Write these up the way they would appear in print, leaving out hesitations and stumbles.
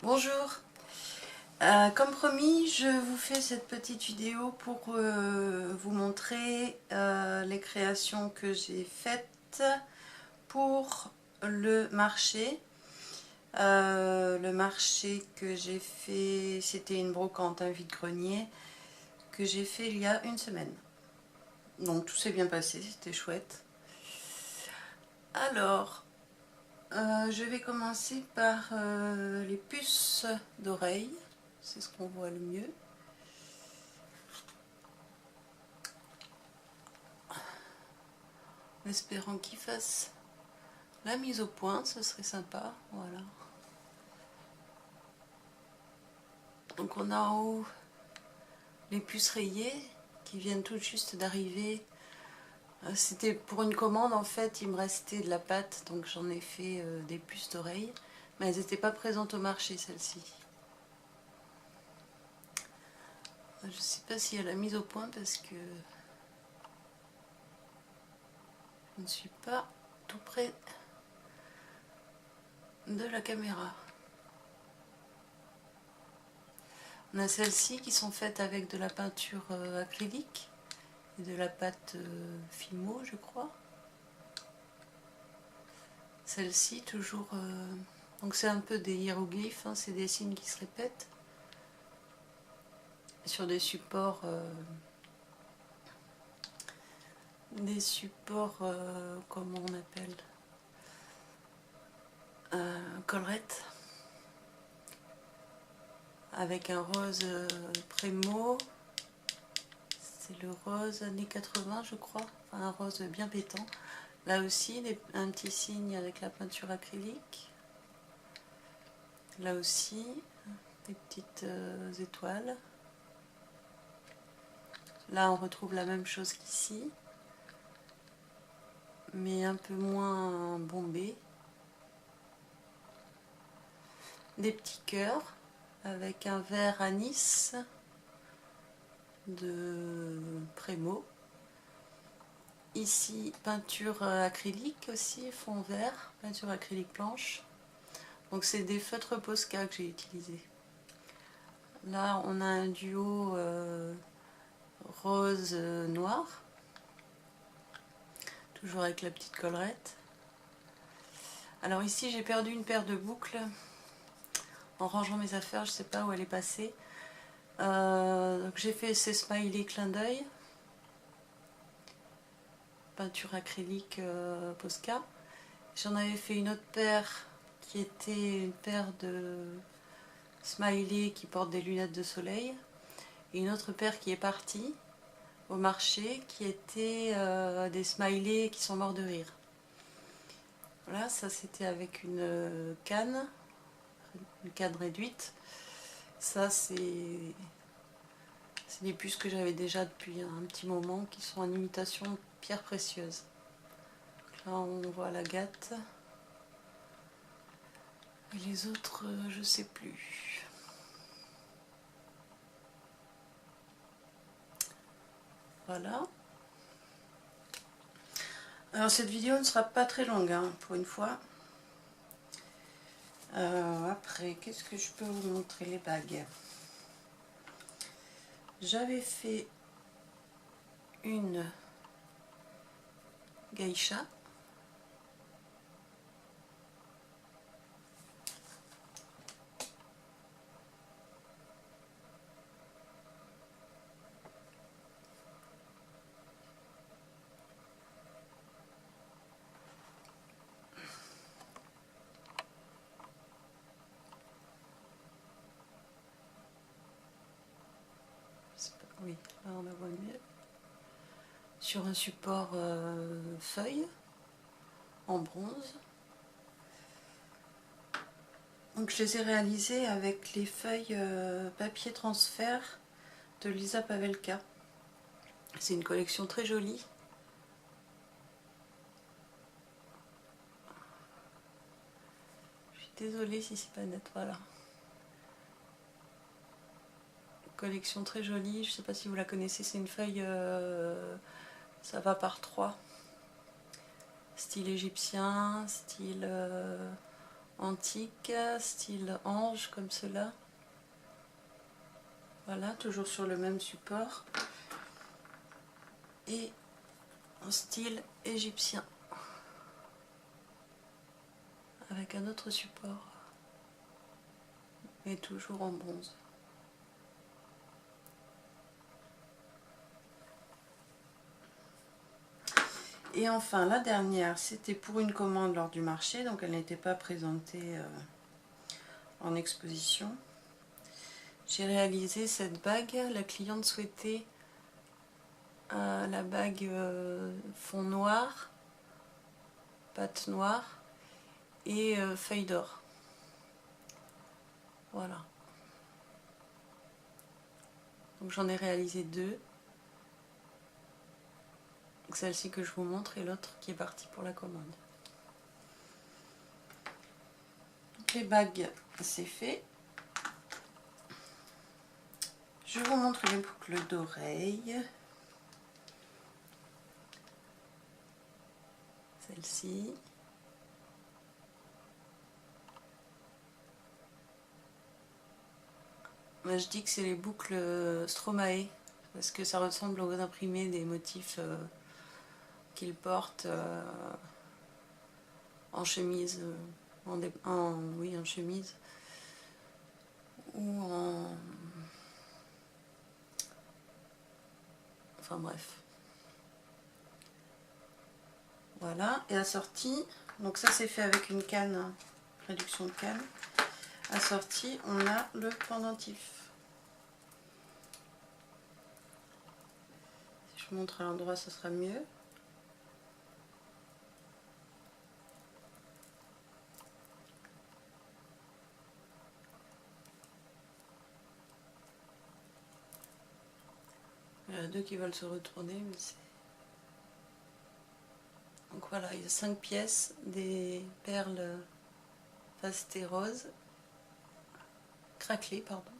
Bonjour, comme promis, je vous fais cette petite vidéo pour vous montrer les créations que j'ai faites pour le marché. Le marché que j'ai fait, c'était une brocante, un vide-grenier, que j'ai fait il y a une semaine. Donc tout s'est bien passé, c'était chouette. Alors, je vais commencer par les puces d'oreilles, c'est ce qu'on voit le mieux. En espérant qu'il fasse la mise au point, ce serait sympa. Voilà. Donc on a en haut les puces rayées qui viennent tout juste d'arriver. C'était pour une commande en fait, il me restait de la pâte, donc j'en ai fait des puces d'oreilles. Mais elles n'étaient pas présentes au marché, celles-ci. Je ne sais pas s'il y a la mise au point parce que je ne suis pas tout près de la caméra. On a celles-ci qui sont faites avec de la peinture acrylique et de la pâte Fimo, je crois. Celle-ci, toujours... donc c'est un peu des hiéroglyphes, hein, c'est des signes qui se répètent sur des supports... comment on appelle, collerette, avec un rose Prémo, c'est le rose années 80 je crois, enfin un rose bien pétant. Là aussi un petit signe avec la peinture acrylique, là aussi des petites étoiles. Là on retrouve la même chose qu'ici, mais un peu moins bombé. Des petits cœurs avec un vert anis de Prémo. Ici, peinture acrylique aussi, fond vert, peinture acrylique blanche. Donc c'est des feutres Posca que j'ai utilisés. Là, on a un duo rose-noir, toujours avec la petite collerette. Alors ici, j'ai perdu une paire de boucles en rangeant mes affaires, je ne sais pas où elle est passée. Donc j'ai fait ces smileys clin d'œil, peinture acrylique Posca. J'en avais fait une autre paire qui était une paire de smiley qui portent des lunettes de soleil, et une autre paire qui est partie au marché qui était des smileys qui sont morts de rire. Voilà, ça c'était avec une canne réduite. Ça c'est des puces que j'avais déjà depuis un petit moment qui sont en imitation de pierres précieuses. Là on voit l'agate. Et les autres, je sais plus. Voilà. Alors cette vidéo ne sera pas très longue, hein, pour une fois. Après, qu'est-ce que je peux vous montrer? Les bagues. J'avais fait une geisha. Oui, là on la voit mieux. Sur un support feuille en bronze. Donc je les ai réalisées avec les feuilles papier transfert de Lisa Pavelka. C'est une collection très jolie. Je suis désolée si c'est pas net, voilà. Collection très jolie, je ne sais pas si vous la connaissez, c'est une feuille, ça va par 3. Style égyptien, style antique, style ange, comme cela. Voilà, toujours sur le même support. Et en style égyptien. Avec un autre support. Mais toujours en bronze. Et enfin, la dernière, c'était pour une commande lors du marché, donc elle n'était pas présentée en exposition. J'ai réalisé cette bague. La cliente souhaitait la bague fond noir, patte noire et feuille d'or. Voilà. Donc j'en ai réalisé deux. Celle-ci que je vous montre et l'autre qui est partie pour la commande. Donc les bagues, c'est fait. Je vous montre les boucles d'oreilles. Celle-ci. Moi, je dis que c'est les boucles Stromae parce que ça ressemble aux imprimés des motifs qu'il porte en chemise, oui, en chemise ou en... Enfin bref. Voilà, et assorti, donc ça c'est fait avec une canne, réduction de canne. Assorti, on a le pendentif. Si je montre à l'endroit, ce sera mieux. Il y en a deux qui veulent se retourner, mais c'est... Donc voilà, il y a 5 pièces, des perles facetées roses, craquelées, pardon,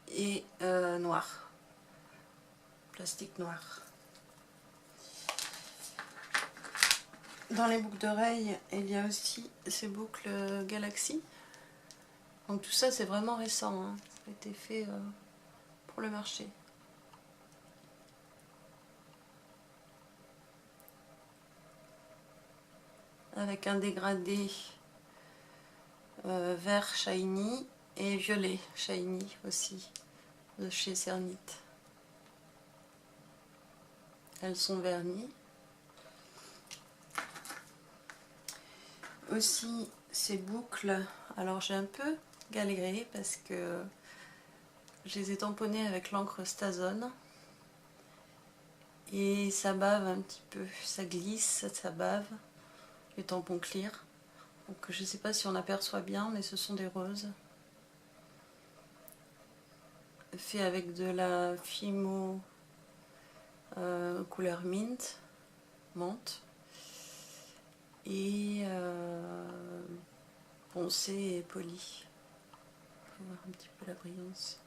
et noir, plastique noir. Dans les boucles d'oreilles, il y a aussi ces boucles Galaxy. Donc tout ça, c'est vraiment récent, hein. Ça a été fait pour le marché. Avec un dégradé vert shiny et violet shiny aussi, de chez Cernit. Elles sont vernies. Aussi ces boucles, alors j'ai un peu galéré parce que je les ai tamponnées avec l'encre Stazone et ça bave un petit peu, ça glisse, ça bave, les tampons clear. Donc je ne sais pas si on aperçoit bien, mais ce sont des roses fait avec de la Fimo couleur mint, menthe, et poncé et poli. On va voir un petit peu la brillance.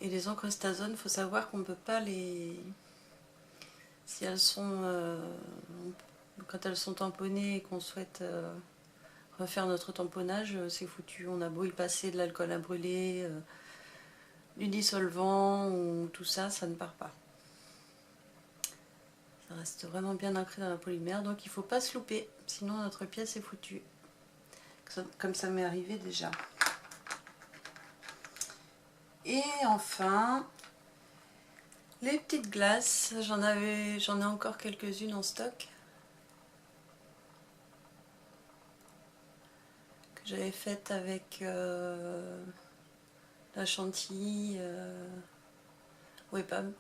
Et les encres Stazone, il faut savoir qu'on ne peut pas les... Si elles sont... quand elles sont tamponnées et qu'on souhaite refaire notre tamponnage, c'est foutu. On a beau y passer de l'alcool à brûler, du dissolvant ou tout ça, ça ne part pas. Ça reste vraiment bien ancré dans la polymère, donc il ne faut pas se louper, sinon notre pièce est foutue. Comme ça m'est arrivé déjà. Et enfin, les petites glaces, j'en ai encore quelques-unes en stock. Que j'avais faites avec la chantilly Wepam.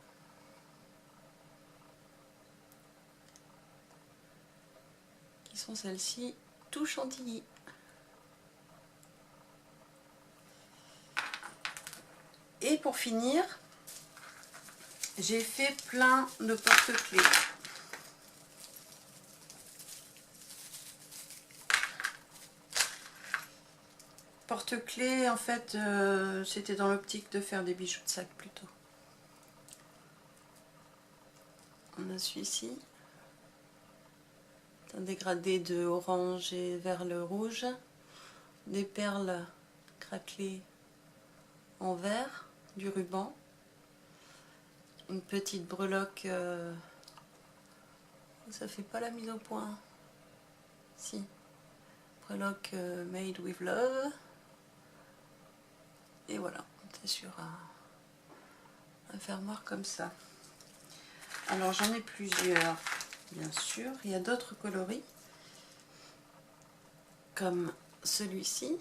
Qui sont celles-ci, tout chantilly. Et pour finir, j'ai fait plein de porte-clés. Porte-clés, en fait, c'était dans l'optique de faire des bijoux de sac plutôt. On a celui-ci, un dégradé de orange et vers le rouge, des perles craquelées en vert, du ruban, une petite breloque, ça fait pas la mise au point, si, breloque made with love, et voilà, c'est sur un fermoir comme ça. Alors j'en ai plusieurs, bien sûr, il y a d'autres coloris, comme celui-ci.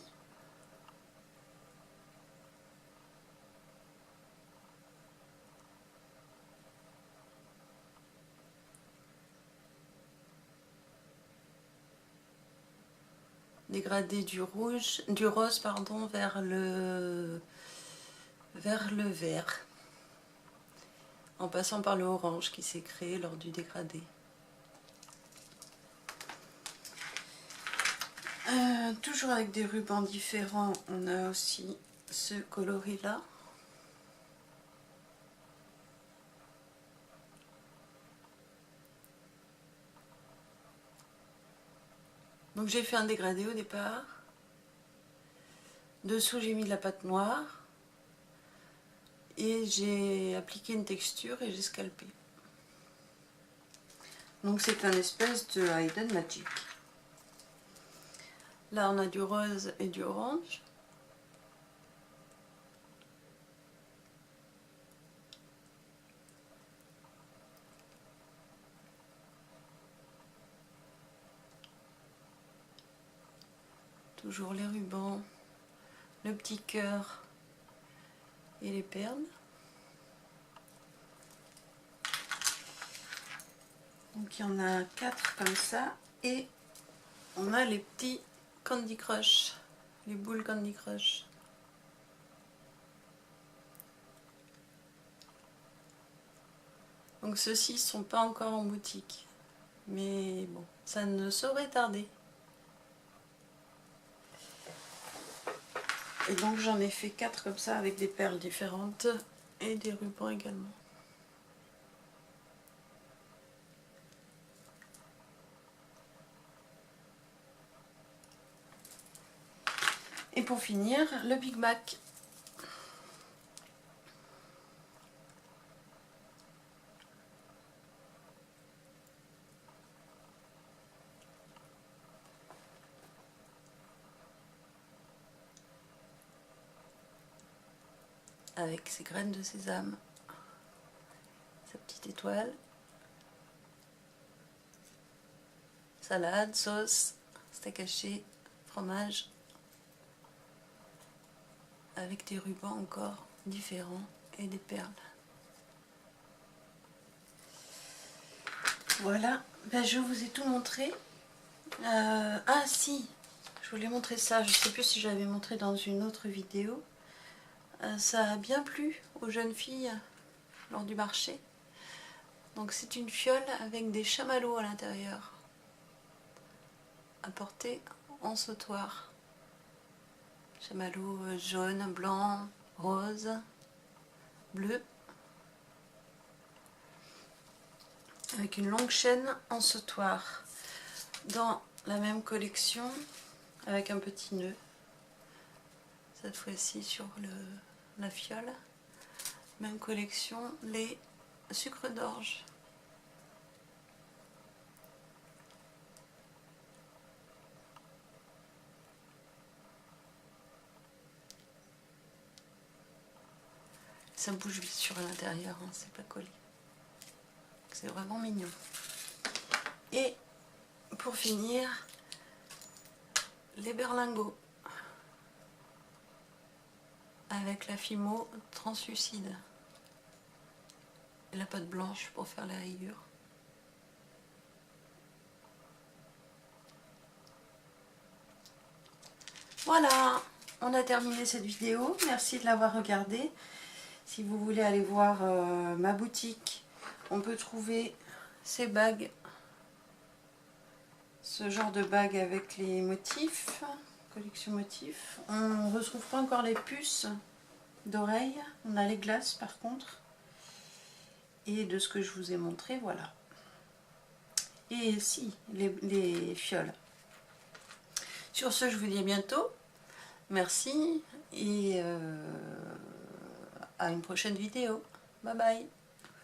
Dégradé du rouge, du rose pardon, vers le vert, en passant par le orange qui s'est créé lors du dégradé. Toujours avec des rubans différents, on a aussi ce coloris là. Donc j'ai fait un dégradé au départ. Dessous j'ai mis de la pâte noire. Et j'ai appliqué une texture et j'ai scalpé. Donc c'est un espèce de Hidden Magic. Là on a du rose et du orange. Toujours les rubans, le petit cœur et les perles. Donc il y en a 4 comme ça. Et on a les petits Candy Crush, les boules Candy Crush. Donc ceux-ci ne sont pas encore en boutique. Mais bon, ça ne saurait tarder. Et donc j'en ai fait 4 comme ça avec des perles différentes et des rubans également. Et pour finir, le Big Mac. Avec ses graines de sésame, sa petite étoile, salade, sauce, steak haché, fromage, avec des rubans encore différents et des perles. Voilà, ben, je vous ai tout montré. Ah si, je voulais montrer ça, je ne sais plus si je l'avais montré dans une autre vidéo. Ça a bien plu aux jeunes filles lors du marché. Donc c'est une fiole avec des chamallows à l'intérieur, à porter en sautoir. Chamallows jaune, blanc, rose, bleu, avec une longue chaîne en sautoir. Dans la même collection, avec un petit nœud, cette fois-ci sur la fiole. Même collection, les sucres d'orge. Ça bouge vite sur l'intérieur, hein, c'est pas collé. C'est vraiment mignon. Et pour finir, les berlingots avec la Fimo translucide et la pâte blanche pour faire la rayure. Voilà, on a terminé cette vidéo. Merci de l'avoir regardée. Si vous voulez aller voir ma boutique, on peut trouver ces bagues, ce genre de bagues avec les motifs, collection motifs. On ne retrouve pas encore les puces d'oreilles, on a les glaces par contre. Et de ce que je vous ai montré, voilà. et si, les fioles. Sur ce, je vous dis à bientôt. Merci et à une prochaine vidéo. Bye bye.